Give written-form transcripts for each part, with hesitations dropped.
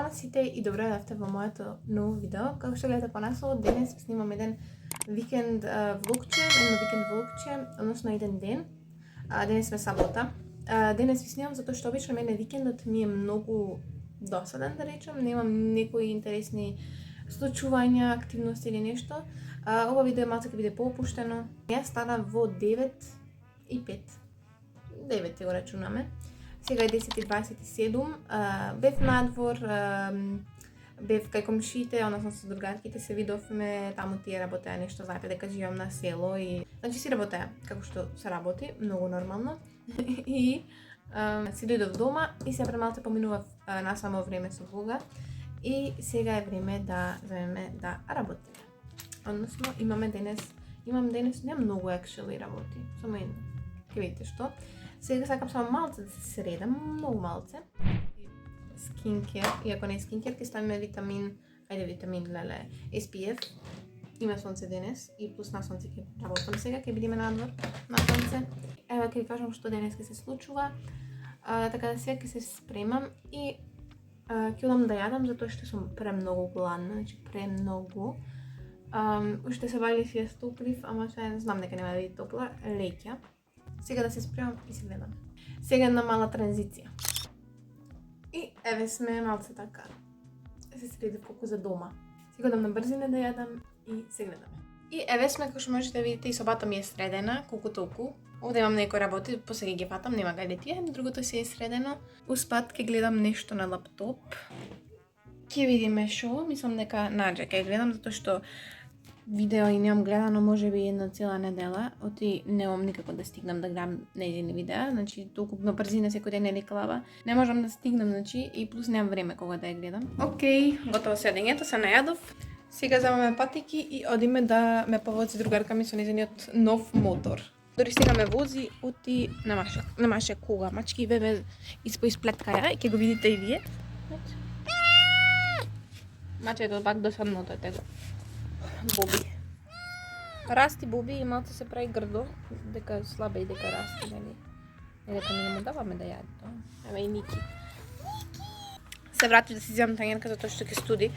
Здрава сите и добро дојдовте во моето ново видео. Како што гледате по насловот, денес снимам еден викенд влогче, односно еден ден. Денес сме сабота. Денес ви снимам затоа што обично мене викендот ми е многу досаден, да речем, немам некои интересни случувања, активности или нешто. Ова видео малку ќе биде поопуштено. Јас станав во 9:05. 9 го рачунаме. Сега е 10:27, бев надвор, бев кај комшиите, односно со другарките се видовме, таму тие работеа нешто, знаете дека живеам на село и значи си работеа како што се работи, многу нормално. И си дојдов дома и се премалку поминував насамо време со Бога и сега е време да земеме да работиме. Односно имам денес не многу actually работи, само едно. Ќе видите што. Сега сакам само малце да се средам, многу малце. Skincare, иако не е skincare, ќе ставиме витамин SPF. Има сонце денес и плюс на сонце ќе работам сега, ќе бидеме надвор на сонце. Ева ќе ви кажам што денес ќе се случува. Така да сега ќе се спремам и ќе одам да јадам затоа што сум премногу гладна, значи премногу. Уште се бавив и ја стоплив, ама сега знам дека нема да биде топла, леќа. Сега да се спремам и се гледам. Сега една мала транзиција. И еве сме малце така. Се средив колку за дома. Сега одам на брзина да јадам и се гледаме. И еве сме, како што можете да видите, и собата ми е средена, колку толку. Овде имам некои работи, после ги фатам, нема каде тие, другото се е средено. Успат ќе гледам нешто на лаптоп. Ќе видиме шо, мислам дека наџа ќе гледам, затоа што видео и немам гледано можеби една цела недела, оти немам никако да стигнам да гледам нејзини видеа, значи толку на брзина секој ден е ликлава. Не можам да стигнам, значи, и плюс немам време кога да ја гледам. Океј, готово седењето, се најадов. Сега земаме патики и одиме да ме повози другарка ми со нејзиниот нов мотор. Дори сега ме вози, оти немаше кога, мачки бебе исплеткаја и ќе го видите и вие. Мачето пак досадното е tego. Боби. Расти Боби и малце се прави грдо, дека слабе и дека расти, нели? И дека не му даваме да јаде тоа. Еме и Ники. Се врати да си земам тањерка затоа што ќе студи.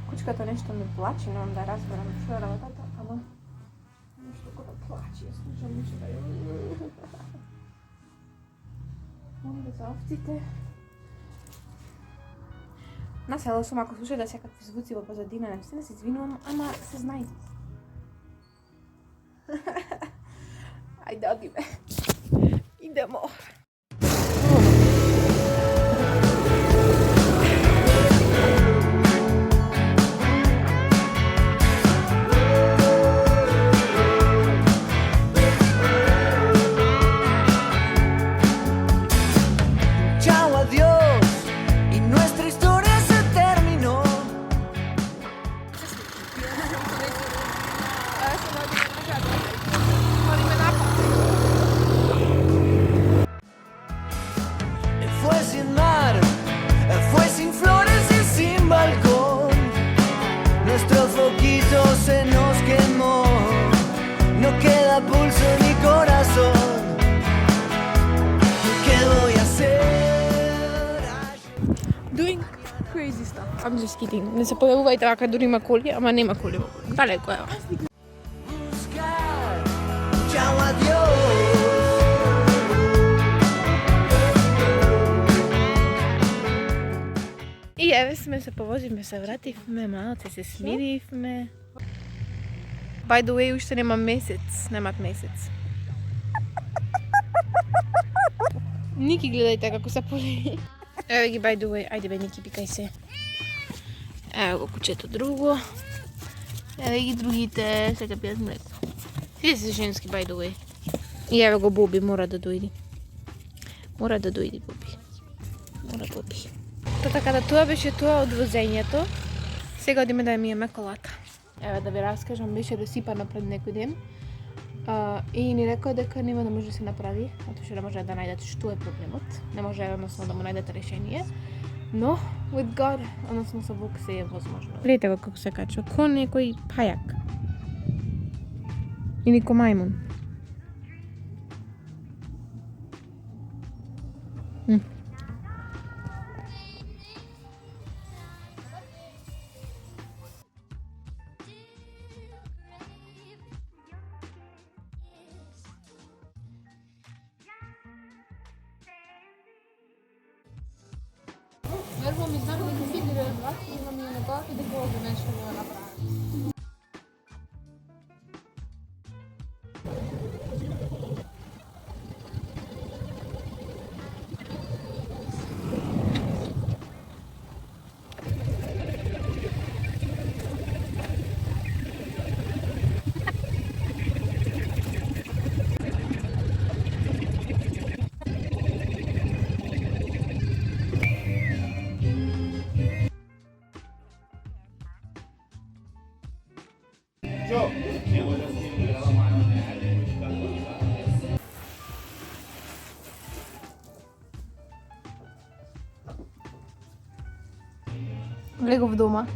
Кучката нешто ме плаче, немам да разберам што е работата, ама нешто кога плаче, ја слушам нешто да ја... Онде за овците. На село сум, ако слушате да секакви звуци во позадина, не се извинувам, ама се знаете. Ајде, одиме. Идемо. Se nos quemó, no queda pulso ni corazón. ¿Qué voy a hacer? Doing crazy stuff. I'm just kidding. Не се појавувајте вака, дури има коли, ама нема коли во коли. Далеко е. Buscar, chao, adiós. И еве сме се повозивме, се вративме, малце се смиривме. By the way, уште немам немат месец. Ники, гледајте како се поли. Еве ги, by the way, ајде бе, Ники, пикај се. Ево го кучето друго. Еве ги другите, сега пијат млеко. Сите се женски, by the way. И еве го Боби, мора да дојди. Мора да дојди, Боби. Мора Боби. Така да тоа беше тоа од возењето. Сега одиме да ја миеме колата. Еве да ви раскажам, беше досипано пред некој ден. И ни рекоа дека нема да може да се направи, затоа што не може да најдете што е проблемот. Не може едноставно да му најдете решение. Но with God, односно со Бог се е возможно. Гледате го како се качува, ко некој пајак. Или ко мајмун. Верувам и знам дека си верувам, имам и него и дека го нешто не го направи. Легов дома.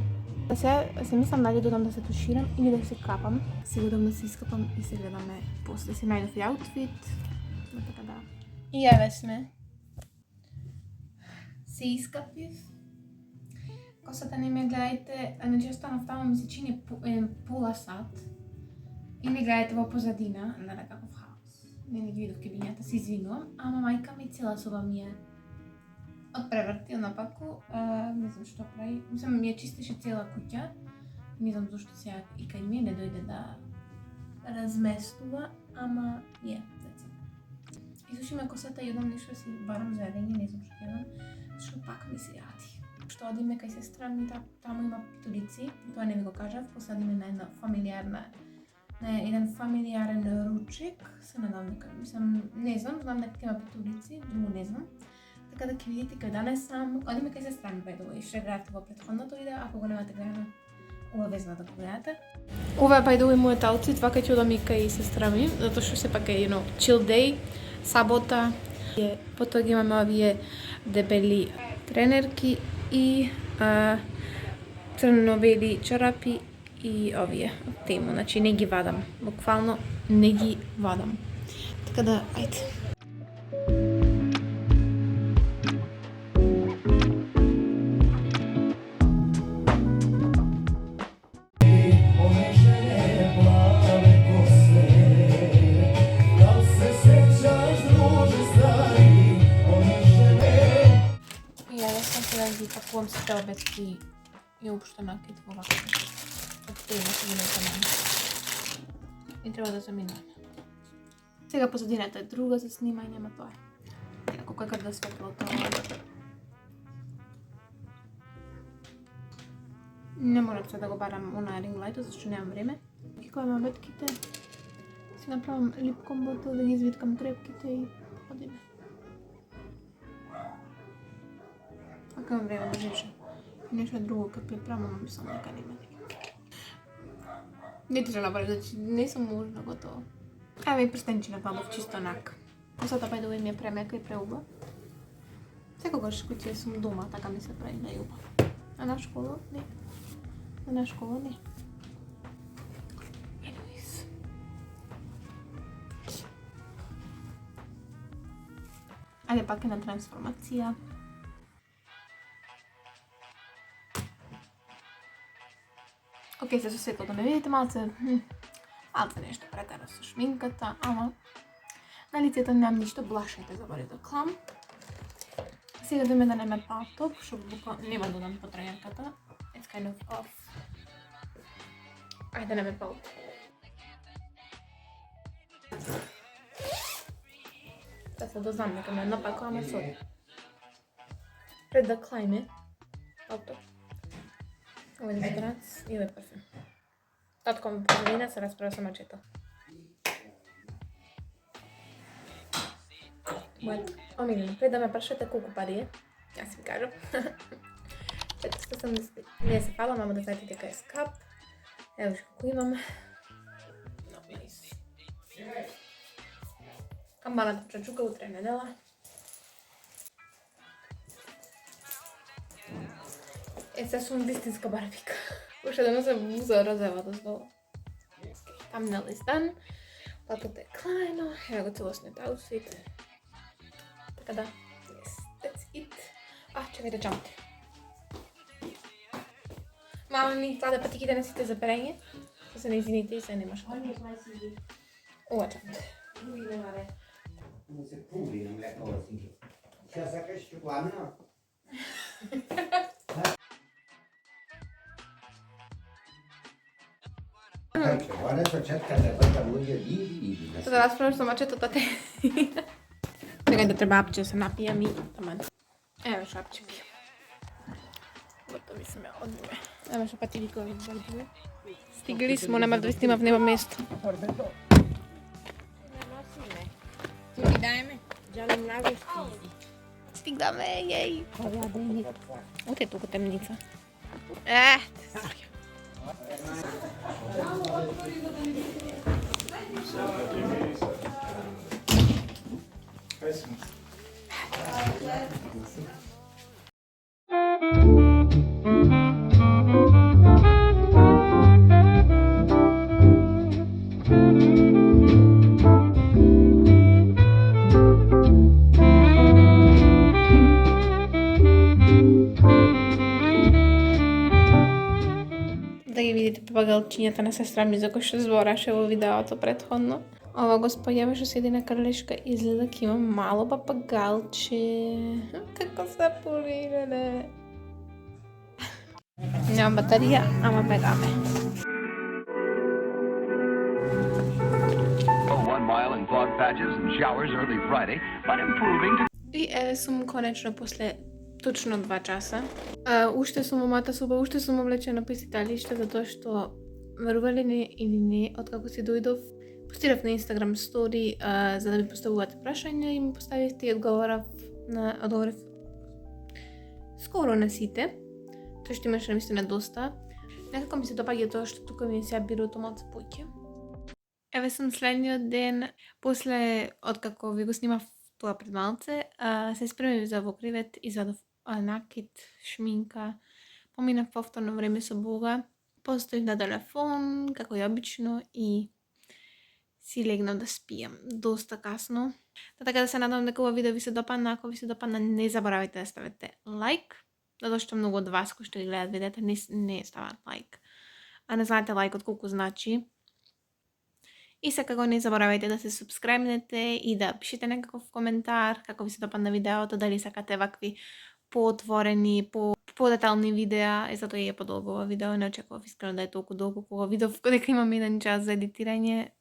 Сега се мислам дали додам да се туширам или да се капам. Сега додам да се искапам и се гледаме после си најдов и аутфит. Но така да. И еве сме. Се искапив. Косата не ме гледајте, значи останав тамо ми се чини пола сат. И не гледајте во позадина, на некаков хаос. Не ги видов кебињата, се извинувам, ама мајка ми цела соба ми е одпреврти напаку, не знам што прави. Мислам, ми ја чистеше цела куќа. Не знам зашто сега и кај мене дојде да разместува, ама е, деца. Изушиме косата, јадам нешто си барам зелење, не знам што јадам, што пак ми се јади. Што одиме кај сестра ми, таму има питулици, тоа не ви го кажав, после одиме на една фамилиарна, на еден фамилиарен ручек, се надам дека, мислам, не знам дека има питулици, друго не знам. Така да ќе видите кај данес сам, одиме кај сестра ми, бајдово, и ще гледате во претходното видео, ако го немате гледано, обавезно да го гледате. Ова е бајдово и мојот аутфит, вака ќе одам и кај сестра ми, затоа што сепак е едно chill day, сабота. Потоа ги имаме овие дебели тренерки и црно-бели чарапи и овие од Тему, значи не ги вадам, буквално не ги вадам. Така да, ајде. Пакувам сите обедки и уопшто накид во вака. Од Тему се ги таман. И треба да заминуваме. Сега позадината е друга за снимање, ама тоа е. Како како да светлото. Не можам се да го барам она ring light-от, зашто немам време. Кикуваме обедките. Си направам лип комбото да ги извиткам крепките и одиме. Ако имам време да жеше. Нешто друго кај приправам, мислам дека нема. Не ти се направи, значи не сум можна готова. Еве и прстенче направив чисто онак. Косата бајдово ми е премека и преубава. Секогаш кога ќе сум дома, така ми се прави најубаво. А на школа не. На школа не. Anyways. Ајде пак една трансформација. Океј, се со светлото не видите, малце нешто претера со шминката, ама на лицето немам ништо, блашајте за бари да клам. Сега да ме да неме палтоп, што буквално нема да додам по тренерката. It's kind of off. Ајде да неме палтоп. Да се дознам дека ме напакуваме соди. Пред да клајме палтоп. Овој дезодорант и овој парфюм. Татко ми позадина се расправа со мачето. Мојот омилен, пред да ме прашате колку пари е, јас ви кажам. 480. Не се фала, мамо да знаете дека е скап. Ево што колку имам. Много nice. Камбаната чачука утре недела. Сега сум вистинска барбика. Уште да ме се муза разева да здола. Thumbnail is done. Платото е клајно. Ево го целосниот аутфит. Така да, yes, that's it. Чекај да джамте. Мама ми даде патиките на сите за перење. Се не извините и се немаш. Ова джамте. Non si puri, non le cose. C'è sa che ci guarda. мајке, оне со четката бата луѓе иди. За да расправиш со мачетото те. Сега да треба апче се напијам и таман. Ево шапче пијам. Готови сме од ме. Ево што патиликови бордове. Стигли смо, нема да ви снимав, нема место. Ти ми дајме? Жалам многу стизи. Стигнаме, јеј. Оте туку темница. Да ги видите папагалчињата на сестра ми за кој што збораше во видеото претходно. Ова господја што седи на кралешка изгледа ки има мало папагалче. Како се полирале. Нема батарија, ама бегаме. 1 mile in fog patches and showers early Friday, but improving to И еве сум конечно после точно 2 часа. Уште сум момата соба, уште сум облечена по иститалиште, затоа што верували не или не, откако си дојдов, постирав на Instagram стори за да ми поставувате прашања и ми поставивте и одговорив скоро на сите. Тоа што имаше навистина доста. Некако ми се допаѓа тоа што тука ми се бирото малце поќе. Еве сум следниот ден, после откако ви го снимав тоа пред малце, се спремив за во кревет, извадов накид, шминка, поминав повторно време со Бога, постојав на телефон, како и обично, и си легнав да спијам доста касно. Така да се надам дека ова видео ви се допадна, ако ви се допадна, не заборавајте да ставите лайк, затоа што многу од вас кои што ги гледат видеото не стават лайк. А не знаете лайкот колку значи. И секако не заборавајте да се субскрајбнете и да пишете некаков коментар како ви се допадна видеото, дали сакате вакви поотворени, подетални видеа, и затоа е подолго ова видео, не очекував искрено да е толку долго, кога видов дека имам 1 час за едитирање,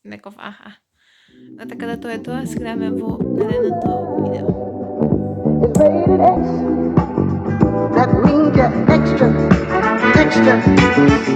неков аха. Така да тоа е тоа, се гледаме во наредното видео. It's rated X. That means you're extra, extra.